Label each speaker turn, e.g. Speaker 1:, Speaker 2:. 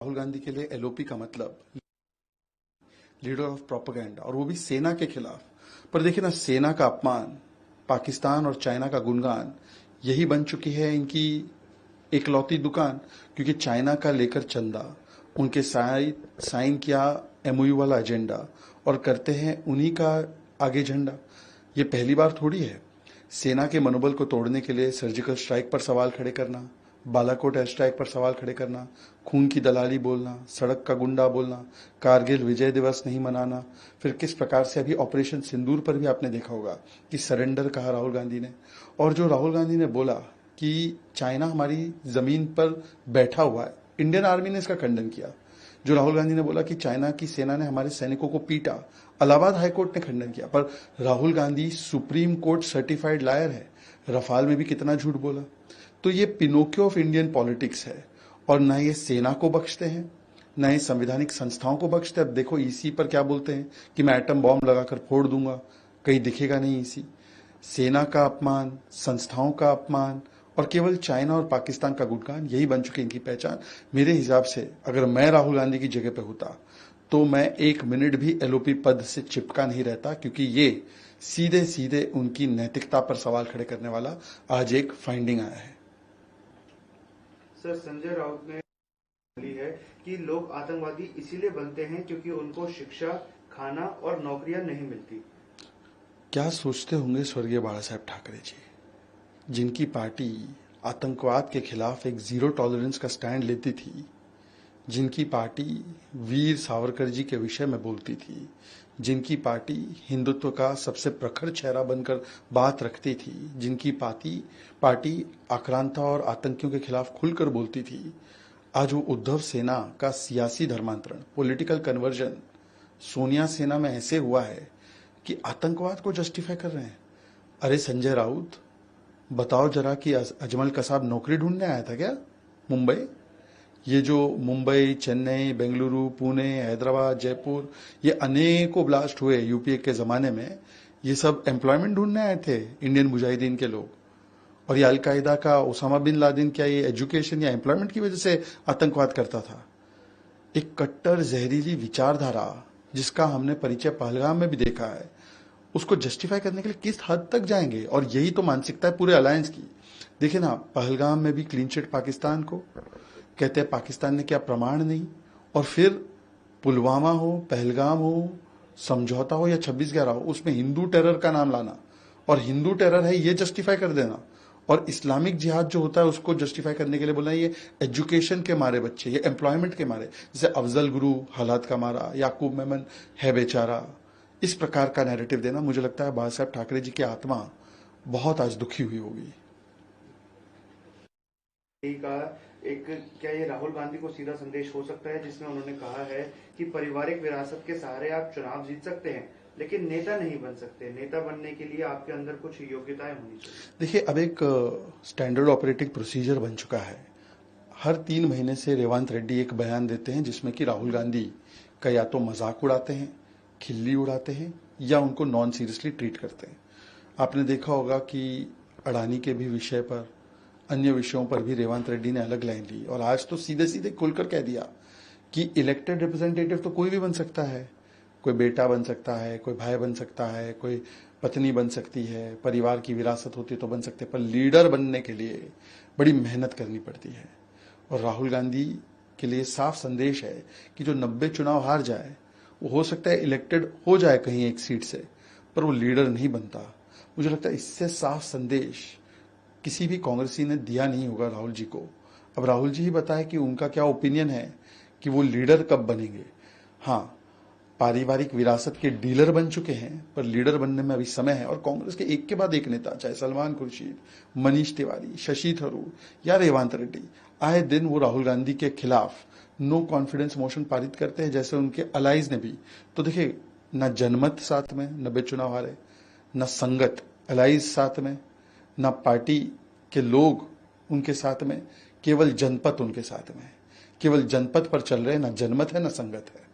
Speaker 1: राहुल गांधी के लिए एलओपी का मतलब लीडर ऑफ प्रोपेगेंडा, और वो भी सेना के खिलाफ। पर देखिए ना, सेना का अपमान, पाकिस्तान और चाइना का गुणगान, यही बन चुकी है इनकी एकलौती दुकान। क्योंकि चाइना का लेकर चंदा, उनके साइन किया एमओयू वाला एजेंडा, और करते हैं उन्हीं का आगे झंडा। ये पहली बार थोड़ी है। सेना के मनोबल को तोड़ने के लिए सर्जिकल स्ट्राइक पर सवाल खड़े करना, बालाकोट एयर स्ट्राइक पर सवाल खड़े करना, खून की दलाली बोलना, सड़क का गुंडा बोलना, कारगिल विजय दिवस नहीं मनाना, फिर किस प्रकार से अभी ऑपरेशन सिंदूर पर भी आपने देखा होगा कि सरेंडर कहा राहुल गांधी ने। और जो राहुल गांधी ने बोला कि चाइना हमारी जमीन पर बैठा हुआ है, इंडियन आर्मी ने इसका खंडन किया। जो राहुल गांधी ने बोला कि चाइना की सेना ने हमारे सैनिकों को पीटा, इलाहाबाद हाईकोर्ट ने खंडन किया। पर Rahul Gandhi supreme court certified liar है। रफाल में भी कितना झूठ बोला। तो ये पिनोकियो ऑफ इंडियन पॉलिटिक्स है। और न ये सेना को बख्शते हैं, न ये संवैधानिक संस्थाओं को बख्शते हैं। अब देखो ईसी पर क्या बोलते हैं कि मैं एटम बॉम्ब लगाकर फोड़ दूंगा, कहीं दिखेगा नहीं ईसी। सेना का अपमान, संस्थाओं का अपमान, और केवल चाइना और पाकिस्तान का गुणगान, यही बन चुकी इनकी पहचान। मेरे हिसाब से अगर मैं राहुल गांधी की जगह पे होता तो मैं एक मिनट भी एलओपी पद से चिपका नहीं रहता, क्योंकि ये सीधे सीधे उनकी नैतिकता पर सवाल खड़े करने वाला आज एक फाइंडिंग आया है।
Speaker 2: सर, संजय राउत ने बोली है कि लोग आतंकवादी इसीलिए बनते हैं क्योंकि उनको शिक्षा, खाना और नौकरियां नहीं मिलती।
Speaker 1: क्या सोचते होंगे स्वर्गीय बाला साहेब ठाकरे जी, जिनकी पार्टी आतंकवाद के खिलाफ एक जीरो टॉलरेंस का स्टैंड लेती थी, जिनकी पार्टी वीर सावरकर जी के विषय में बोलती थी, जिनकी पार्टी हिंदुत्व का सबसे प्रखर चेहरा बनकर बात रखती थी, जिनकी पार्टी आक्रांता और आतंकियों के खिलाफ खुलकर बोलती थी, आज वो उद्धव सेना का सियासी धर्मांतरण, पॉलिटिकल कन्वर्जन सोनिया सेना में ऐसे हुआ है कि आतंकवाद को जस्टिफाई कर रहे हैं। अरे संजय राउत, बताओ जरा कि अजमल कसाब नौकरी ढूंढने आया था क्या मुंबई? ये जो मुंबई, चेन्नई, बेंगलुरु, पुणे, हैदराबाद, जयपुर, ये अनेकों ब्लास्ट हुए यूपीए के जमाने में, ये सब एम्प्लॉयमेंट ढूंढने आए थे इंडियन मुजाहिदीन के लोग। और ये अलकायदा का ओसामा बिन लादेन, क्या ये एजुकेशन या एम्प्लॉयमेंट की वजह से आतंकवाद करता था? एक कट्टर जहरीली विचारधारा, जिसका हमने परिचय पहलगाम में भी देखा है, उसको जस्टिफाई करने के लिए किस हद तक जाएंगे? और यही तो मानसिकता है पूरे अलायंस की। देखिए ना, पहलगाम में भी क्लीन चिट पाकिस्तान को कहते हैं, पाकिस्तान ने क्या प्रमाण नहीं। और फिर पुलवामा हो, पहलगाम हो, समझौता हो या 26/11 हो, उसमें हिंदू टेरर का नाम लाना और हिंदू टेरर है ये जस्टिफाई कर देना, और इस्लामिक जिहाद जो होता है उसको जस्टिफाई करने के लिए बोलना ये एजुकेशन के मारे बच्चे, ये एम्प्लॉयमेंट के मारे, जैसे अफजल गुरु हालात का मारा, याकूब मेमन है बेचारा, इस प्रकार का नैरेटिव देना। मुझे लगता है बाला साहब ठाकरे जी की आत्मा बहुत आज दुखी हुई होगी।
Speaker 2: का एक, क्या ये राहुल गांधी को सीधा संदेश हो सकता है जिसमें उन्होंने कहा है कि पारिवारिक विरासत के सहारे आप चुनाव जीत सकते हैं लेकिन नेता नहीं बन सकते, नेता बनने के लिए आपके अंदर कुछ योग्यताएं होनी चाहिए।
Speaker 1: देखिए, अब एक स्टैंडर्ड ऑपरेटिंग प्रोसीजर बन चुका है। हर 3 महीने से रेवंत रेड्डी एक बयान देते हैं जिसमें कि राहुल गांधी का या तो मजाक उड़ाते हैं, खिल्ली उड़ाते हैं, या उनको नॉन सीरियसली ट्रीट करते हैं। आपने देखा होगा कि अडानी के भी विषय पर, अन्य विषयों पर भी रेवंत रेड्डी ने अलग लाइन ली, और आज तो सीधे सीधे खुलकर कह दिया कि इलेक्टेड रिप्रेजेंटेटिव तो कोई भी बन सकता है। कोई बेटा बन सकता है, कोई भाई बन सकता है, कोई पत्नी बन सकती है, परिवार की विरासत होती तो बन सकते, पर लीडर बनने के लिए बड़ी मेहनत करनी पड़ती है। और राहुल गांधी के लिए साफ संदेश है कि जो 90 चुनाव हार जाए, वो हो सकता है इलेक्टेड हो जाए कहीं एक सीट से, पर वो लीडर नहीं बनता। मुझे लगता है इससे साफ संदेश किसी भी कांग्रेसी ने दिया नहीं होगा राहुल जी को। अब राहुल जी ही बताए कि उनका क्या ओपिनियन है कि वो लीडर कब बनेंगे। हाँ, पारिवारिक विरासत के डीलर बन चुके हैं, पर लीडर बनने में अभी समय है। और कांग्रेस के एक के बाद एक नेता, चाहे सलमान खुर्शीद, मनीष तिवारी, शशि थरूर या रेवंत रेड्डी, आए दिन वो राहुल गांधी के खिलाफ नो कॉन्फिडेंस मोशन पारित करते हैं, जैसे उनके अलाइज ने भी। तो देखिए, न जनमत साथ में 90 चुनाव हारे, न संगत अलाइज साथ में, न पार्टी के लोग उनके साथ में, केवल जनपद उनके साथ में है। केवल जनपद पर चल रहे, न जनमत है न संगत है।